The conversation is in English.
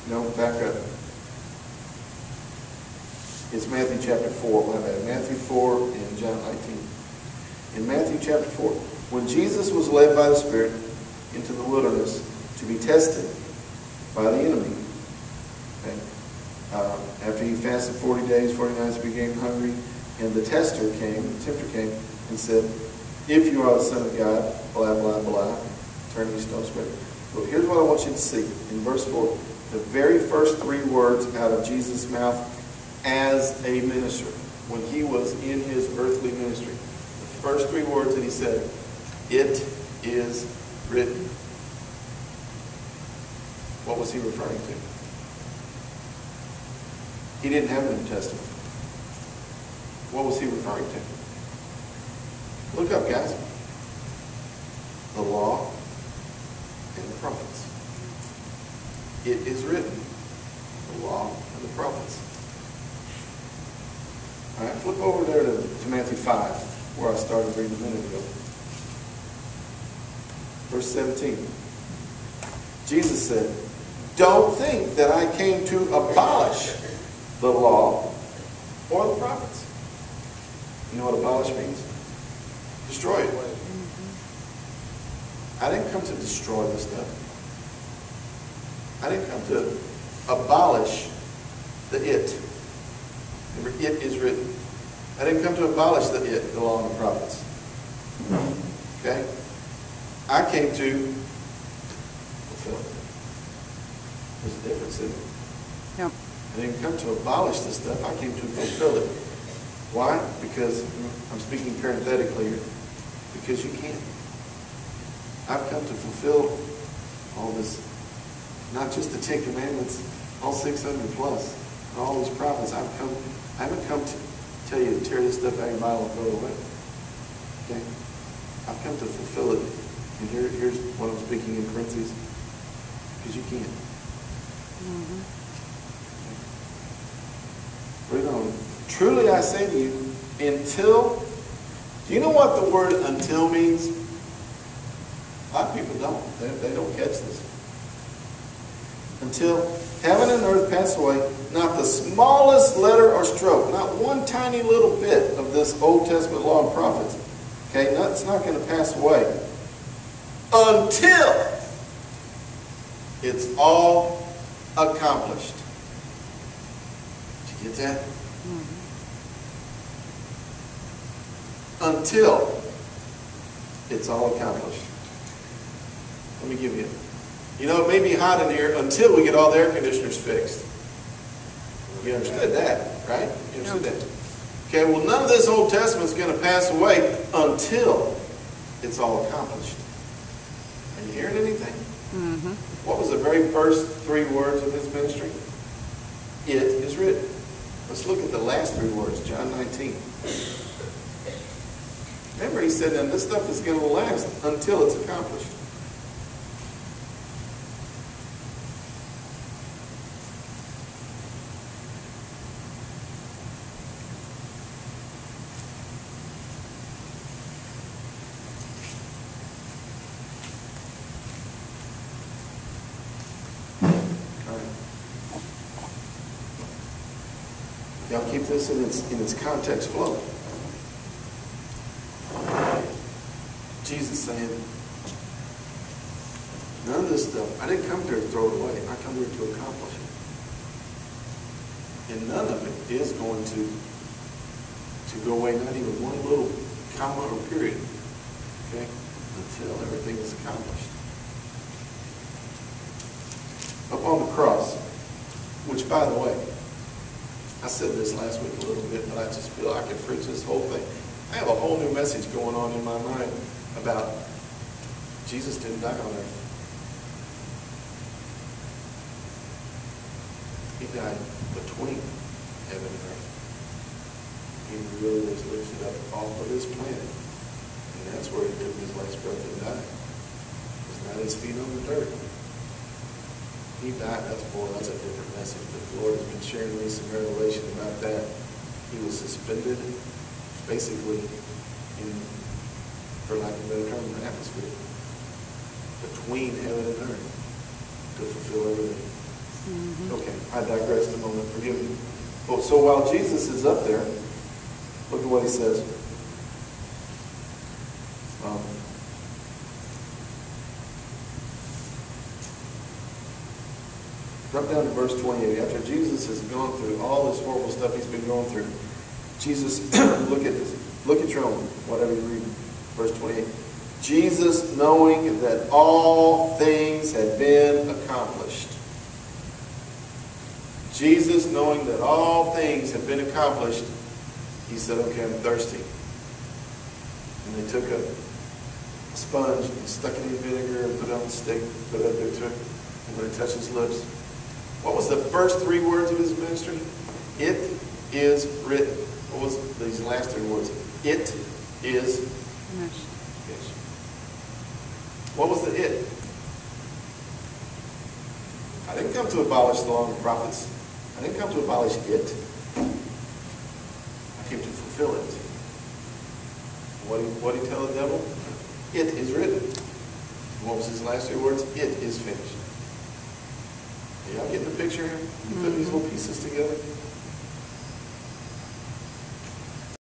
No, back up. It's Matthew chapter 4, my bad. Matthew 4 and John 19. In Matthew chapter 4, when Jesus was led by the Spirit into the wilderness to be tested by the enemy, okay? After he fasted 40 days, 40 nights, he became hungry, and the tempter came and said, if you are the Son of God, blah, blah, blah, turn these stones bread. So here's what I want you to see. In verse 4, the very first three words out of Jesus' mouth as a minister, when he was in his earthly ministry. The first three words that he said, it is written. What was he referring to? He didn't have a New Testament. What was he referring to? Look up, guys. The law and the prophets. It is written. The law and the prophets. All right, flip over there to Matthew 5, where I started reading a minute ago. Verse 17. Jesus said, don't think that I came to abolish the law or the prophets. You know what abolish means? Destroy it. I didn't come to destroy this stuff. I didn't come to abolish the it. Remember, it is written. I didn't come to abolish the law and the prophets. Okay? I came to fulfill it. There's a difference in it. Yep. I didn't come to abolish this stuff. I came to fulfill it. Why? Because, I'm speaking parenthetically here, because you can't. I've come to fulfill all this, not just the 10 Commandments, all 600 plus, and all these prophets. I haven't come to tell you to tear this stuff out of your Bible and throw it away. Okay? I've come to fulfill it. And here's what I'm speaking in parentheses. Because you can't. Mm-hmm. Read on. Truly I say to you, until, do you know what the word until means? A lot of people don't. They don't catch this. Until heaven and earth pass away, not the smallest letter or stroke, not one tiny little bit of this Old Testament law and prophets, okay, it's not going to pass away. Until it's all accomplished. Did you get that? Until it's all accomplished. Let me give you. You know, it may be hot in here until we get all the air conditioners fixed. You understood that, right? You understood that. Okay, well, none of this Old Testament is going to pass away until it's all accomplished. Are you hearing anything? Mm-hmm. What was the very first three words of his ministry? It is written. Let's look at the last three words, John 19. Remember, he said, and this stuff is going to last until it's accomplished. Y'all keep this in its context flow. Jesus saying, none of this stuff, I didn't come here to throw it away. I come here to accomplish it. And none of it is going to go away, not even one little comma or period. Okay? Until everything is accomplished. Up on the cross, which, by the way, I said this last week a little bit, but I just feel I could preach this whole thing. I have a whole new message going on in my mind about Jesus didn't die on earth. He died between heaven and earth. He really was lifted up off of this planet. And that's where he took his last breath and died. It was not his feet on the dirt. He died. That's a different message. But the Lord has been sharing with me some revelation about that. He was suspended, basically, in, for lack of a better term, an atmosphere between heaven and earth to fulfill everything. Okay, I digressed a moment. Forgive me. Oh, so while Jesus is up there, look at what he says. Drop down to verse 28. After Jesus has gone through all this horrible stuff he's been going through, Jesus, look at this. Look at your own, whatever you read. Verse 28. Jesus, knowing that all things had been accomplished. Jesus, knowing that all things had been accomplished, he said, okay, I'm thirsty. And they took a sponge and stuck it in vinegar and put it on the stick, put it up there to it, and when it touched his lips. What was the first 3 words of his ministry? It is written. What was these last 3 words? It is Finished. finished. What was the it? I didn't come to abolish the law and the prophets. I didn't come to abolish it. I came to fulfill it. What did he tell the devil? It is written. What was his last 3 words? It is finished. Are y'all getting the picture here? You put these little pieces together?